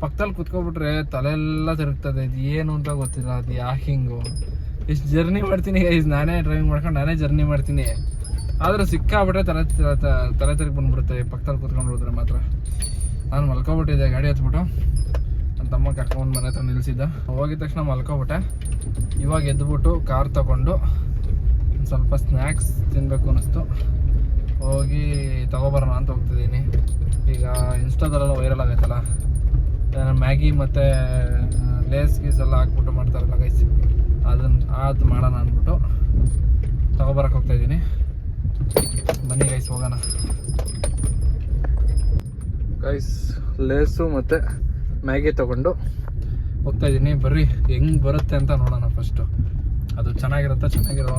ಪಕ್ಕದಲ್ಲಿ ಕುತ್ಕೊಬಿಟ್ರೆ ತಲೆಯೆಲ್ಲ ತಿರುಗ್ತದೆ. ಇದು ಏನು ಅಂತ ಗೊತ್ತಿಲ್ಲ, ಅದು ಯಾಕೆ ಹಿಂಗು. ಇಷ್ಟು ಜರ್ನಿ ಮಾಡ್ತೀನಿ ಗೈಸ್, ನಾನೇ ಡ್ರೈವಿಂಗ್ ಮಾಡ್ಕೊಂಡು ನಾನೇ ಜರ್ನಿ ಮಾಡ್ತೀನಿ. ಆದರೂ ಸಿಕ್ಕಾಬಿಟ್ರೆ ತಲೆ ತಿರುಗಿ ಬಂದ್ಬಿಡುತ್ತೆ ಪಕ್ಕದಲ್ಲಿ ಕುತ್ಕೊಂಡು ಹೋದ್ರೆ ಮಾತ್ರ. ನಾನು ಮಲ್ಕೊಬಿಟ್ಟಿದ್ದೆ ಗಾಡಿ ಹತ್ಬಿಟ್ಟು. ನನ್ನ ತಮ್ಮ ಕರ್ಕೊಂಡು ಮನೆ ಹತ್ರ ನಿಲ್ಲಿಸಿದ್ದ. ಹೋಗಿದ ತಕ್ಷಣ ಮಲ್ಕೊಬಿಟ್ಟೆ. ಇವಾಗ ಎದ್ಬಿಟ್ಟು ಕಾರ್ ತೊಗೊಂಡು ಸ್ವಲ್ಪ ಸ್ನ್ಯಾಕ್ಸ್ ತಿನ್ನಬೇಕು ಅನ್ನಿಸ್ತು, ಹೋಗಿ ತಗೊಬರೋಣ ಅಂತ ಹೋಗ್ತಿದ್ದೀನಿ. ಈಗ ಇನ್ಸ್ಟಾದಲ್ಲೆಲ್ಲ ವೈರಲ್ ಆಗೈತಲ್ಲ, ಮ್ಯಾಗಿ ಮತ್ತು ಲೇಸ್ ಗೀಸ್ ಎಲ್ಲ ಹಾಕ್ಬಿಟ್ಟು ಮಾಡ್ತಾರಲ್ಲ ಗೈಸ್, ಅದು ಮಾಡೋಣ ಅಂದ್ಬಿಟ್ಟು ತಗೊಬರಕ್ಕೆ ಹೋಗ್ತಾಯಿದ್ದೀನಿ. ಬನ್ನಿ ಗೈಸ್ ಹೋಗೋಣ. ಗೈಸ್ ಲೇಸು ಮತ್ತು ಮ್ಯಾಗಿ ತೊಗೊಂಡು ಹೋಗ್ತಾಯಿದ್ದೀನಿ. ಬರ್ರಿ ಹೆಂಗೆ ಬರುತ್ತೆ ಅಂತ ನೋಡೋಣ ಫಸ್ಟು. ಅದು ಚೆನ್ನಾಗಿರೋ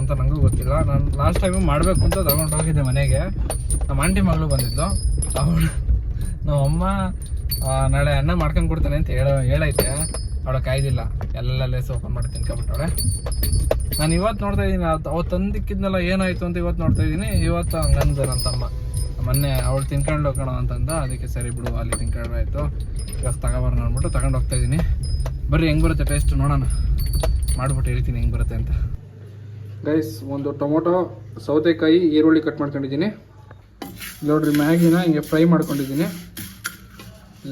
ಅಂತ ನನಗೂ ಗೊತ್ತಿಲ್ಲ. ನಾನು ಲಾಸ್ಟ್ ಟೈಮು ಮಾಡಬೇಕು ಅಂತ ತಗೊಂಡು ಹೋಗಿದ್ದೆ ಮನೆಗೆ. ನಮ್ಮ ಆಂಟಿ ಮಗಳು ಬಂದಿದ್ದು, ಅವಳು ನಮ್ಮಮ್ಮ ನಾಳೆ ಅನ್ನ ಮಾಡ್ಕೊಂಡು ಕೊಡ್ತೇನೆ ಅಂತ ಹೇಳೈತೆ. ಅವಳು ಕಾಯ್ದಿಲ್ಲ, ಎಲ್ಲ ಲೇಸ್ ಓಪನ್ ಮಾಡಿ ತಿನ್ಕೊಬಿಟ್ಟವಳೆ. ನಾನು ಇವತ್ತು ನೋಡ್ತಾ ಇದ್ದೀನಿ, ಅವತ್ತು ತಂದಿಕ್ಕಿದ್ನೆಲ್ಲ ಏನಾಯಿತು ಅಂತ ಇವತ್ತು ನೋಡ್ತಾ ಇದ್ದೀನಿ. ಇವತ್ತು ಹಂಗಂದು ನನ್ನ ತಮ್ಮ ಮೊನ್ನೆ ಅವಳು ತಿನ್ಕೊಂಡು ಹೋಗೋಣ ಅಂತಂದ. ಅದಕ್ಕೆ ಸರಿ ಬಿಡು, ಅಲ್ಲಿ ತಿನ್ಕೊಂಡ್ರಾಯ್ತು, ಇವಾಗ ತಗೊಬರೋಣ ಅಂದ್ಬಿಟ್ಟು ತಗೊಂಡು ಹೋಗ್ತಾಯಿದ್ದೀನಿ. ಬರ್ರಿ ಹೆಂಗೆ ಬರುತ್ತೆ ಟೇಸ್ಟ್ ನೋಡೋಣ, ಮಾಡ್ಬಿಟ್ಟು ಹೇಳ್ತೀನಿ ಹೆಂಗೆ ಬರುತ್ತೆ ಅಂತ. ಗೈಸ್ ಒಂದು ಟೊಮೊಟೊ, ಸೌತೆಕಾಯಿ, ಈರುಳ್ಳಿ ಕಟ್ ಮಾಡ್ಕೊಂಡಿದ್ದೀನಿ. ನೋಡ್ರಿ ಮ್ಯಾಗಿನ ಹಿಂಗೆ ಫ್ರೈ ಮಾಡ್ಕೊಂಡಿದ್ದೀನಿ.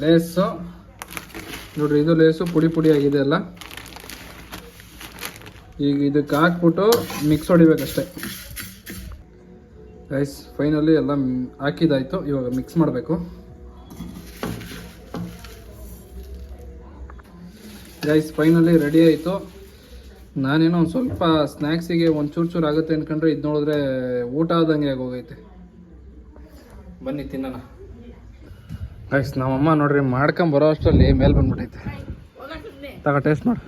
ಲೇಸು ನೋಡ್ರಿ, ಇದು ಲೇಸು ಪುಡಿ ಆಗಿದೆ ಎಲ್ಲ. ಈಗ ಇದಕ್ಕೆ ಹಾಕ್ಬಿಟ್ಟು ಮಿಕ್ಸ್ ಹೊಡಿಬೇಕಷ್ಟೆ ಗೈಸ್. ಫೈನಲಿ ಎಲ್ಲ ಹಾಕಿದಾಯಿತು, ಇವಾಗ ಮಿಕ್ಸ್ ಮಾಡಬೇಕು ಗೈಸ್. ಫೈನಲಿ ರೆಡಿ ಆಯಿತು. ನಾನೇನೋ ಒಂದು ಸ್ವಲ್ಪ ಸ್ನ್ಯಾಕ್ಸಿಗೆ ಒಂದು ಚೂರು ಆಗುತ್ತೆ ಅಂದ್ಕೊಂಡ್ರೆ ಇದು ನೋಡಿದ್ರೆ ಊಟ ಆದಂಗೆ ಆಗೋಗೈತೆ. ಬನ್ನಿ ತಿನ್ನೋಣ ಗೈಸ್. ನಮ್ಮಮ್ಮ ನೋಡ್ರಿ ಮಾಡ್ಕೊಂಬರೋ ಅಷ್ಟರಲ್ಲಿ ಮೇಲೆ ಬಂದ್ಬಿಟ್ಟೈತೆ. ತಗೋ ಟೇಸ್ಟ್ ಮಾಡು,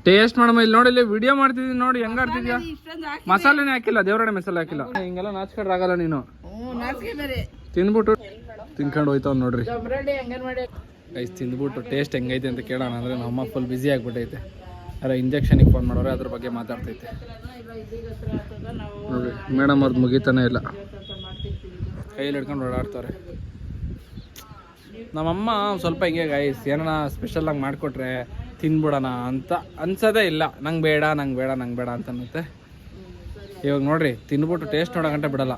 ಟೇಸ್ಟ್ ಮಾಡಮ್ಮ. ಇಲ್ಲಿ ನೋಡಿ, ಇಲ್ಲಿ ವಿಡಿಯೋ ಮಾಡ್ತಿದ್ದೀನಿ ನೋಡಿ, ಹೆಂಗ ಆಡ್ತಿದ್ಯಾ. ಮಸಾಲೆನೇ ಹಾಕಿಲ್ಲ, ದೇವರಡೆ ಮಸಾಲೆ ಹಾಕಿಲ್ಲ. ಹಿಂಗೆಲ್ಲ ನಾಚ್ಕೊಂಡ್ರೆ ಆಗಲ್ಲ ನೀನು. ತಿಂದ್ಬಿಟ್ಟು ತಿನ್ಕೊಂಡು ಹೋಯ್ತಾವ್ ನೋಡ್ರಿ ಗೈಸ್. ತಿಂದ್ಬಿಟ್ಟು ಟೇಸ್ಟ್ ಹೆಂಗೈತೆ ಅಂತ ಕೇಳೋಣ ಅಂದರೆ ನಮ್ಮಮ್ಮ ಫುಲ್ ಬ್ಯುಸಿ ಆಗಿಬಿಟ್ಟೈತೆ. ಅರೆ ಇಂಜೆಕ್ಷನಿಗೆ ಫೋನ್ ಮಾಡೋರೆ, ಅದ್ರ ಬಗ್ಗೆ ಮಾತಾಡ್ತೈತೆ ನೋಡಿ. ಮೇಡಮ್ ಅವ್ರದ್ದು ಮುಗಿತಾನೆ ಇಲ್ಲ, ಕೈಯಲ್ಲಿ ಹಿಡ್ಕೊಂಡು ಓಡಾಡ್ತಾರೆ. ನಮ್ಮಮ್ಮ ಸ್ವಲ್ಪ ಹಿಂಗೆ ಗೈಸ್, ಏನಾರ ಸ್ಪೆಷಲಾಗಿ ಮಾಡಿಕೊಟ್ರೆ ತಿನ್ಬಿಡೋಣ ಅಂತ ಅನ್ಸೋದೇ ಇಲ್ಲ. ನಂಗೆ ಬೇಡ ಅಂತ ಅನ್ನತ್ತೆ. ಇವಾಗ ನೋಡ್ರಿ ತಿಂದ್ಬಿಟ್ಟು ಟೇಸ್ಟ್ ನೋಡೋಗಂಟ ಬಿಡಲ್ಲ.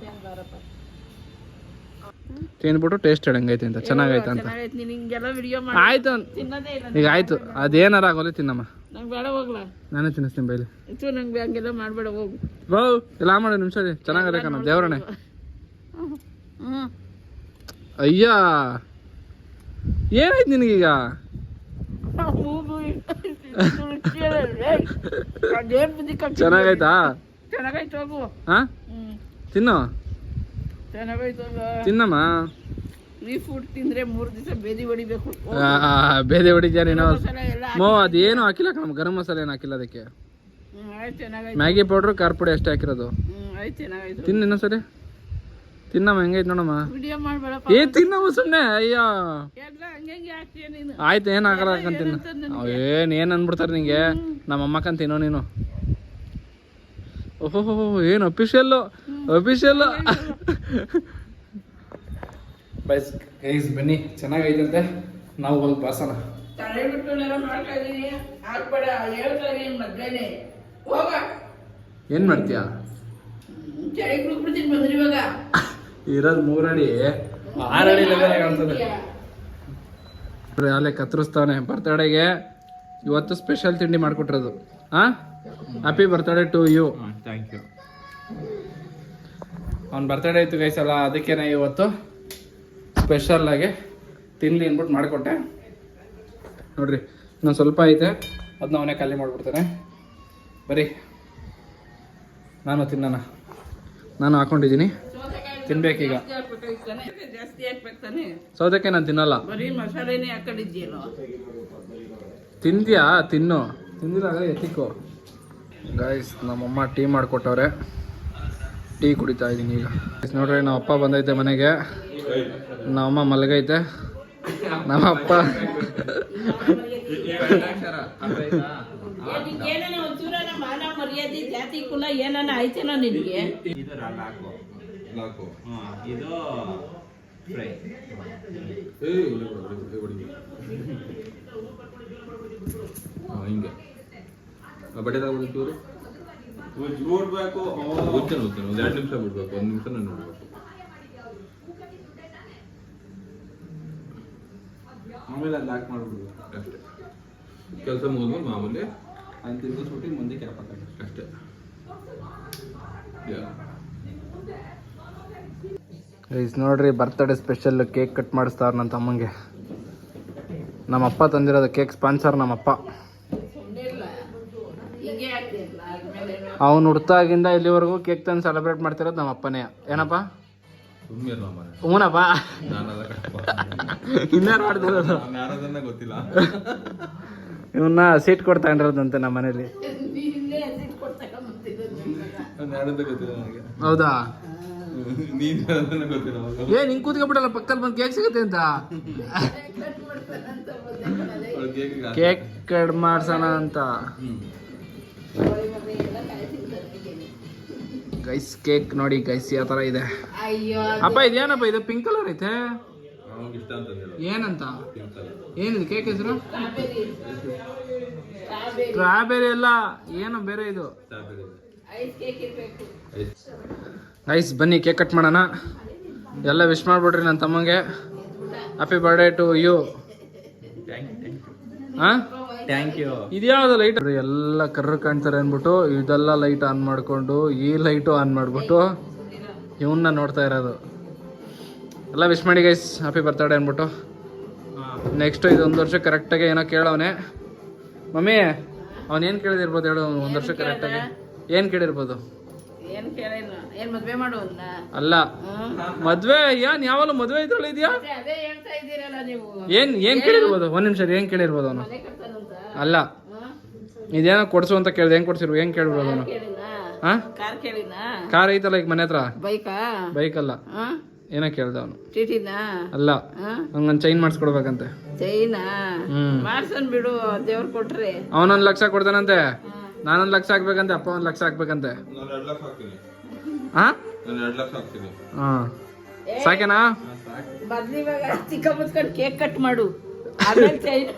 ತಿಂದ್ಬಿಟ್ಟು ಟೇಸ್ಟ್ ಹೇಳಂಗೈತೆ ಅಂತ, ಚೆನ್ನಾಗೈತೆ ಅಂತ. ಆಯ್ತು ಈಗ ಆಯ್ತು, ಅದೇನಾರ ಆಗೋಲಿ ತಿನ್ನಮ್ಮ. ನಂಗೆ ಬೇಡ ಹೋಗ್ಲಾ, ನಾನೇ ತಿನ್ನಿಸ್ತೀನಿ ಬೈಲಿ. ಇದು ನಂಗೆ ಹಂಗೆಲ್ಲ ಮಾಡಬೇಡ ಹೋಗು. ಬಾ ಇಲ್ಲ ಮಾಡಿ ನಿಮಿಷ ಚೆನ್ನಾಗದೆ ಕಣ ದೇವ್ರಣೆ. ಹ್ಞೂ ಅಯ್ಯ ಏನಾಯ್ತು ನಿನಗೀಗ? ಚೆನ್ನಾಗೈತಾ? ಚೆನ್ನಾಗೈತೆ ಹೋಗು. ಹಾ ತಿನ್ನು, ಚೆನ್ನಾಗೈತೆ ತಿನ್ನಮ್ಮ. ಈ ಫುಡ್ ತಿಂದ್ರೆ 3 ದಿವಸ ಬೇದಿ ಹೊಡಿಬೇಕು. ಬೇದೆ ಹೊಡಿದ್ಯಾ ನೀನು? ಎಲ್ಲ ಅದೇನು ಹಾಕಿಲ್ಲ ಕಣ, ಗರಂ ಮಸಾಲೆ ಏನು ಹಾಕಿಲ್ಲ ಅದಕ್ಕೆ. ಆಯ್ತು ಚೆನ್ನಾಗೈತೆ. ಮ್ಯಾಗಿ ಪೌಡ್ರು ಖಾರ ಪುಡಿ ಅಷ್ಟೇ ಹಾಕಿರೋದು. ಆಯ್ತು ಚೆನ್ನಾಗೈತೆ. ತಿನ್ನು ಇನ್ನೊಂದ್ಸರಿ ತಿನ್ನಮ್ಮ, ಹೆಂಗೈತೆ ನೋಡಮ್ಮ. ವಿಡಿಯೋ ಮಾಡಬೇಡಪ್ಪ. ತಿನ್ನಮ್ಮ ಸುಮ್ಮನೆ. ಅಯ್ಯೋ ಎಲ್ಲ ಹಂಗೆ ಹಾಕ್ತೀಯ ನೀನು. ಆಯ್ತು ಏನು ಆಗಲ್ಲ ತಿನ್ನು. ಏನು ಅನ್ಬಿಡ್ತಾರೆ ನಿಂಗೆ, ನಮ್ಮ ಅಮ್ಮಕ್ಕಂತ ತಿನ್ನೋ ನೀನು. ಓಹೋ ಏನು ಅಫಿಷಿಯಲ್ಲು ಗೈಸ್ ಬನ್ನಿ, ಚೆನ್ನಾಗೈತಂತೆ. ನಾವು ಹೋಗಿ ಬಾಸನ. ತಲೆ ಬಿಟ್ಟು ಎಲ್ಲ ಮಾಡ್ತಾ ಇದೀನಿ. ಹಾಕ್ಬೇಡ, ಹೇಳ್ತಾ ಇದೀನಿ ಮೊದ್ಲೇನೆ. ಹೋಗ ಏನ್ ಮಾಡ್ತೀಯಾ? ಚಳಿ ಕುಡ್ಬಿಡ್ತೀನಿ ಬಂದ್ರಿ ಇವಾಗ. ಇರೋದು 3 ಅಡಿ 6 ಅಡಿ ಲೆವೆಲ್ ಕಾಣ್ತದೆ. ಅಲ್ಲೇ ಕತ್ತರಿಸ್ತಾವನೆ. ಬರ್ತಡೆಗೆ ಇವತ್ತು ಸ್ಪೆಷಲ್ ತಿಂಡಿ ಮಾಡ್ಕೊಟ್ಟಿರೋದು. Happy birthday to you. Thank you. ಅವ್ನ ಬರ್ತಡೇ ಇತ್ತು ಗೈಸ್ ಅಲ್ಲ, ಅದಕ್ಕೇನೆ ಇವತ್ತು ಸ್ಪೆಷಲ್ ಆಗಿ ತಿನ್ಲಿ ಅಂದ್ಬಿಟ್ಟು ಮಾಡಿಕೊಟ್ಟೆ. ನೋಡ್ರಿ ಇನ್ನೊಂದು ಸ್ವಲ್ಪ ಐತೆ, ಅದನ್ನ ಅವನೇ ಖಾಲಿ ಮಾಡಿಬಿಡ್ತಾನೆ. ಬರೀ ನಾನು ತಿನ್ನೋಣ. ನಾನು ಹಾಕೊಂಡಿದ್ದೀನಿ, ತಿನ್ಬೇಕೀಗ. ಜಾಸ್ತಿ ಹಾಕ್ಬೇಕು ತಾನೆ. ಸೌದೆಕಾಯಿ ನಾನು ತಿನ್ನಲ್ಲ. ಬರೀ ಮಸಾಲೆನೇ ಹಾಕೊಂಡಿದ್ಯೇನೋ. ತಿಂದ್ಯಾ? ತಿನ್ನು. ತಿಂದಿಲ್ಲ ಎತ್ತಿಕೋ. ಗೈಸ್ ನಮ್ಮಮ್ಮ ಟೀ ಮಾಡಿಕೊಟ್ಟವ್ರೆ, ಟೀ ಕುಡಿತಾ ಇದ್ದೀನಿ ಈಗ. ನೋಡ್ರಿ ನಮ್ಮ ಅಪ್ಪ ಬಂದೈತೆ ಮನೆಗೆ, ನಮ್ಮಮ್ಮ ಮಲಗೈತೆ, ನಮ್ಮಪ್ಪ ಏನಾನ ಒಂಚೂರ ಮಾನ ಮರ್ಯಾದೆ ಜಾತಿ ಕುಲ ಏನಾನ ಆಯ್ತೇನೋ ನಿನ್ಗೆ. ಇದು ಲಾಕು. ಇದು ಫ್ರೈ. ಹಿಂಗೆ ಬಟ್ಟೆ ತಗೊಂಡು ನೋಡ್ಬೇಕು. ಒಂದು 2 ನಿಮಿಷ ಬಿಡ್ಬೇಕು, 1 ನಿಮಿಷ ನಾನು ನೋಡ್ಬೇಕು ಆಮೇಲೆ ಅದು ಲಾಕ್ ಮಾಡ್ಬಿಡ್ಬೇಕು ಅಷ್ಟೇ. ಕೆಲಸ ಮುಗಿದ್ಮೇಲೆ ಮಾಮೂಲಿ ಅದು ತಿರ್ಗಿಸ್ಬಿಟ್ಟು ಮುಂದೆ ಕ್ಯಾಪ್ ಹಾಕಿ ಅಷ್ಟೇ. ಗೈಸ್ ನೋಡ್ರಿ, ಬರ್ತಡೇ ಸ್ಪೆಷಲ್ ಕೇಕ್ ಕಟ್ ಮಾಡಿಸ್ತಾರ ನನ್ನ ತಮ್ಮಂಗೆ. ನಮ್ಮಪ್ಪ ತಂದಿರೋದು ಕೇಕ್ ಸ್ಪಾನ್ಸರ್ ನಮ್ಮಪ್ಪ. ಅವ್ನು ಹುಡ್ತಾಗಿಂದ ಇಲ್ಲಿವರೆಗೂ ಕೇಕ್ ತಂದು ಸೆಲೆಬ್ರೇಟ್ ಮಾಡ್ತಿರೋದು ನಮ್ಮ ಅಪ್ಪನೇ. ಏನಪ್ಪ? ಹ್ಞೂನಪ್ಪ. ಇನ್ಯಾರು ಮಾಡ್ತಿರೋದು? ಗೊತ್ತಿಲ್ಲ. ಇವನ್ನ ಸೀಟ್ ಕೊಡ್ತಾ ಇರೋದಂತೆ ನಮ್ಮ ಮನೇಲಿ. ಗೊತ್ತಿಲ್ಲ ನನಗೆ. ಹೌದಾ? ನೀನ್ ಗೊತ್ತಿಲ್ಲ. ಹಿಂಗ್ ಕೂತ್ಕೊಬಿಡಲ್ಲ ಪಕ್ಕದಲ್ಲಿ ಬಂದು ಕೇಕ್ ಸಿಗುತ್ತೆ ಅಂತ. ಕೇಕ್ ಕಟ್ ಮಾಡ್ಸೋಣ ಅಂತ. ಗೈಸ್ ಕೇಕ್ ನೋಡಿ ಗೈಸ್ ಯಾವ ತರ ಇದೆ. ಅಪ್ಪ ಇದೇನಪ್ಪ ಇದು ಪಿಂಕ್ ಕಲರ್ ಐತೆ, ಏನಂತ? ಏನಿದೆ ಕೇಕ್ ಹೆಸರು? ಸ್ಟ್ರಾಬೆರಿ ಎಲ್ಲ ಏನೋ ಬೇರೆ ಇದು. ಗೈಸ್ ಬನ್ನಿ ಕೇಕ್ ಕಟ್ ಮಾಡೋಣ. ಎಲ್ಲ ವಿಶ್ ಮಾಡ್ಬಿಡ್ರಿ ನನ್ನ ತಮ್ಮಂಗೆ. Happy birthday to you. Thank you. ಇದ್ಯಾವ್ದು ಲೈಟ್ ಎಲ್ಲ ಕರ್ರ ಕಾಣ್ತಾರೆ ಅಂದ್ಬಿಟ್ಟು ಇದೆಲ್ಲ ಲೈಟ್ ಆನ್ ಮಾಡ್ಕೊಂಡು ಈ ಲೈಟು ಆನ್ ಮಾಡ್ಬಿಟ್ಟು ಇವನ್ನ ನೋಡ್ತಾ ಇರೋದು. ಎಲ್ಲ ವಿಶ್ ಮಾಡಿ ಗೈಸ್, ಹ್ಯಾಪಿ ಬರ್ತಡೇ ಅಂದ್ಬಿಟ್ಟು. ನೆಕ್ಸ್ಟ್ ಇದು 1 ವರ್ಷ ಕರೆಕ್ಟಾಗಿ ಏನೋ ಕೇಳವನೆ. ಮಮ್ಮಿ ಅವನೇನು ಕೇಳಿದಿರ್ಬೋದು ಹೇಳು? 1 ವರ್ಷ ಕರೆಕ್ಟಾಗಿ ಏನು ಕೇಳಿರ್ಬೋದು? ಮದ್ವೆ ಮಾಡು ಅಲ್ಲ, ಮದ್ವೆ ಏನ್ ಯಾವಾಗಲೂ ಮದ್ವೆ ಇದ್ರಲ್ಲಿ ಇದೆಯಾ? ಅದೇ ಹೇಳ್ತಾ ಇದ್ದೀರಲ್ಲ ನೀವು. ಏನ್ ಕೇಳಿರ್ಬೋದು? 1 ನಿಮಿಷ ಏನ್ ಕೇಳಿರ್ಬೋದು ಅವನು? ಅಲ್ಲ, ಇದೇನೋ ಕೊಡ್ಸು ಅಂತ ಕೇಳಿದೆ. ಹೆಂಗ್ ಕೊಡ್ಸಿರ್ಬೋದು? ಹೆಂಗ್ ಕೇಳಿರ್ಬೋದು ಅವನು? ಕಾರ್ ಐತಲ್ಲ ಈಗ ಮನೆ ಹತ್ರ. ಬೈಕ್ ಅಲ್ಲ, ಏನೋ ಕೇಳ್ದ ಅವನು. ಅಲ್ಲ, ಹಂಗೊಂದ್ ಚೈನ್ ಮಾಡಿಸ್ಕೊಡ್ಬೇಕಂತೆ. ಚೈನಾ ಮಾಡ್ಸನ್ ಬಿಡು, ದೇವ್ರ ಕೊಟ್ರೆ. ಅವನೊಂದ್ 1 ಲಕ್ಷ ಕೊಡ್ತಾನಂತೆ, ನಾನೊಂದ್ 1 ಲಕ್ಷ ಹಾಕ್ಬೇಕಂತೆ, ಅಪ್ಪ 1 ಲಕ್ಷ ಹಾಕ್ಬೇಕಂತೆ. ಹಾ ಸಾಕೇನಾ? ಮೊದ್ಲಿವಾಗ ಚಿಕ್ಕ ಮುಚ್ಕೊಂಡು ಕೇಕ್ ಕಟ್ ಮಾಡು, ಆಮೇಲೆ ಚೈನ್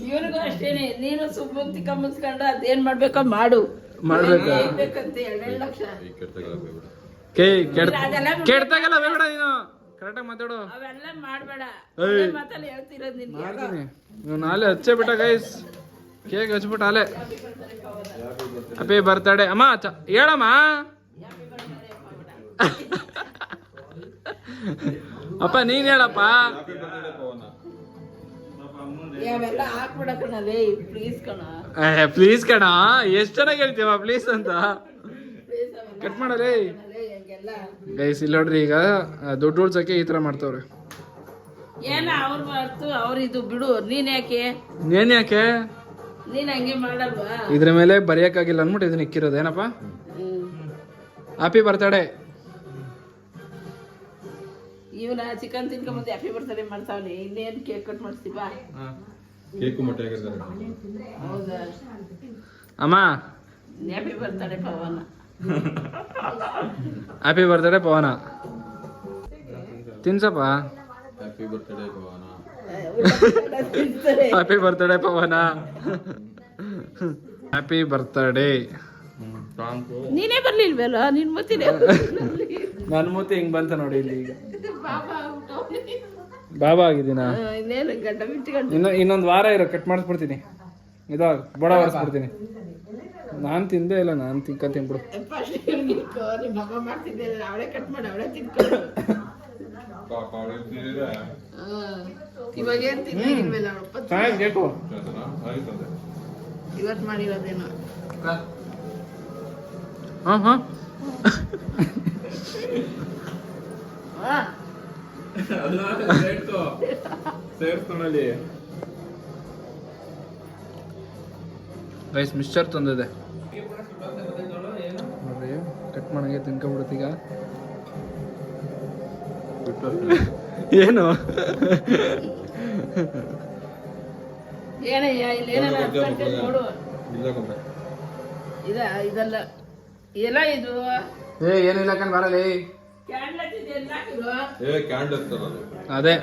ಇವ್ರಿಗೂ ಅಷ್ಟೇನೆ. ನೀನು ಸುಮ್ಮ ಚಿಕ್ಕ ಮುಚ್ಕೊಂಡು ಅದೇನ್ ಮಾಡ್ಬೇಕೋ ಮಾಡು. ಮಾಡ್ಬೇಕು ಬೇಕಂತೆ 2 ಲಕ್ಷ. ಕೆಡ್ತಾಗಲ್ಲ ಬೇಡ ನೀನು. ಕರೆಕ್ಟಾಗಿ ಮಾತಾಡು. ಅವೆಲ್ಲ ಮಾಡ್ಬೇಡ, ಏಯ್. ಮಾತಲ್ಲಿ ಹೇಳ್ತಿರೋದು ನಿನ್ಗೆ. ಮಾಡ್ತೀನಿ. ಇವ್ನು ಆಲೆ ಹಚ್ಚೇ ಬಿಟ್ಟ ಗೈಸ್, ಕೇಕ್ ಹಚ್ಬಿಟ್ಟು ಆಲೆ. ಹ್ಯಾಪಿ ಬರ್ತಡೇ ಅಮ್ಮ. ಹೇಳಮ್ಮ. ಅಪ್ಪ ನೀನ್ ಹೇಳಪ್ಪ. ಅವೆಲ್ಲ ಹಾಕ್ಬಿಡಕಣಲೇ, ಪ್ಲೀಸ್ ಕಣ, ಪ್ಲೀಸ್ ಕಣ, ಎಷ್ಟ್ ಚೆನ್ನಾಗಿ ಹೇಳ್ತೀವ ಪ್ಲೀಸ್ ಅಂತ. ಪ್ಲೀಸ್. ಕಟ್ ಮಾಡಲೇ ಹಂಗೆಲ್ಲ ಗೈಸ್. ಇಲ್ಲಿ ನೋಡ್ರಿ, ಈಗ ದುಡ್ಡು ಉಳ್ಸಕ್ಕೆ ಈ ತರ ಮಾಡ್ತವ್ರೆ. ಏನ ಅವ್ರು ಮಾಡ್ತು, ಅವ್ರು ಇದು ಬಿಡು. ನೀನ್ ಯಾಕೆ ನೀನ್ ಹಂಗೆ ಮಾಡಲ್ವಾ? ಇದ್ರ ಮೇಲೆ ಬರೆಯಕ್ಕಾಗಿಲ್ಲ ಅಂದ್ಬಿಟ್ಟು ಇದನ್ನ ಇಕ್ಕಿರೋದು. ಏನಪ್ಪ? Happy birthday. ಇವನ ಚಿಕನ್ ತಿನ್ಕೊಂಬಂದು ಹ್ಯಾಪಿ ಬರ್ತಡೇ ಮಾಡ್ತಾವನೆ. ಇನ್ನೇನ್ ಕೇಕ್ ಕಟ್ ಮಾಡಿಸ್ತೀವಿ ಬಾ. ಕೇಕು ಮೊಟ್ಟೆ ಆಗಿರ್ತಾರೆ. ಹೌದಾ? ಅಮ್ಮ happy birthday Pavan. Happy birthday Pavan. ತಿನ್ಸಪ್ಪ. Happy birthday Pavan. Happy birthday Pavan. Happy birthday. ನೀನೇ ಬರ್ಲಿಲ್ವಲ್ಲ, ನಿನ್ ಮತ್ತಿನ ನನ್ ಮೂತಿ ಹಿಂಗ್ ಬಂತ ನೋಡಿ ಇಲ್ಲಿ. ಈಗ ಬಾಬಾ ಆಗಿದ್ದೀನ. ಇನ್ನೇನು ಗಡ್ಡ ಬಿಟ್ಕೊಂಡು ಇನ್ನೊಂದು ವಾರ ಇರೋ, ಕಟ್ ಮಾಡಿಸ್ಬಿಡ್ತೀನಿ. ಇದಾಗ ಬಡ ಒರೆಸ್ಬಿಡ್ತೀನಿ. ನಾನ್ ತಿಂದೇ ಇಲ್ಲ, ನಾನ್ ತಿನ್ಬಿಡು. ಫಸ್ಟ್ ನಿಮ್ಮ ಅಮ್ಮ ಮಾಡ್ತಿದ್ದೆ, ಅವಳೇ ಕಟ್ ಮಾಡಿ ಅವಳೇ ತಿನ್ಕೊಂಡು. ಪಾಪ ಅವ್ಳು ತಿಂದಿದ್ರೆ ಇವಾಗ ಏನ್ ತಿನ್ನಿಲ್ವಲ್ಲ ಅವಳು. ಚೆನ್ನಾಗಿ ಕೇಕು. ಆಯ್ತಂತೆ. ಇವತ್ತು ಮಾಡಿರೋದೇನೋ. ಹಾ ಸೇರ್ಸ್ಕೊಳ್ಳಿ. ರೈಸ್ ಮಿಕ್ಸ್ಚರ್ ತಂದಿದೆ ನೋಡ್ರಿ. ಕಟ್ ಮಾಡಂಗೆ ತಿನ್ಕೊಂಡ್ಬಿಡುತ್ತೀಗ. ಏನು ಏನಯ್ಯ ಇಲ್ಲಿ ಏನಾರ ನೋಡು. ಇಲ್ಲ ಕೊಂಬೆ. ಇದೆಲ್ಲ ಎಲ್ಲ ಇದು ಏನಿಲ್ಲ ಕಣ್ ಬರಲಿ. ಕ್ಯಾಂಡಲ್ ಹಚ್ಚಿದ್ದು ಎಲ್ಲ ಹಾಕಿದ್ರು. ಕ್ಯಾಂಡಲ್ ತರೋದು. ಅದೇ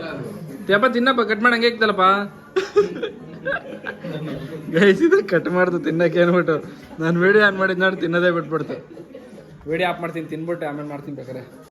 ಯಪ್ಪ ತಿನ್ನಪ್ಪ. ಕಟ್ ಮಾಡಂಗೆ ಇಕ್ತಲ್ಲಪ್ಪ ಗೈಸ್. ಇದು ಕಟ್ ಮಾಡ್ದು ತಿನ್ನಕ್ಕೆ ಏನ್ಬಿಟ್ಟು ನಾನು ವಿಡಿಯೋ ಆನ್ ಮಾಡಿದ್ ನೋಡಿ ತಿನ್ನೋದೇ ಬಿಟ್ಬಿಡ್ತು. ವಿಡಿಯೋ ಆಫ್ ಮಾಡ್ತೀನಿ, ತಿನ್ಬಿಟ್ಟು ಆಮೇಲೆ ಮಾಡ್ತೀನಿ ಬೇಕಾರೆ.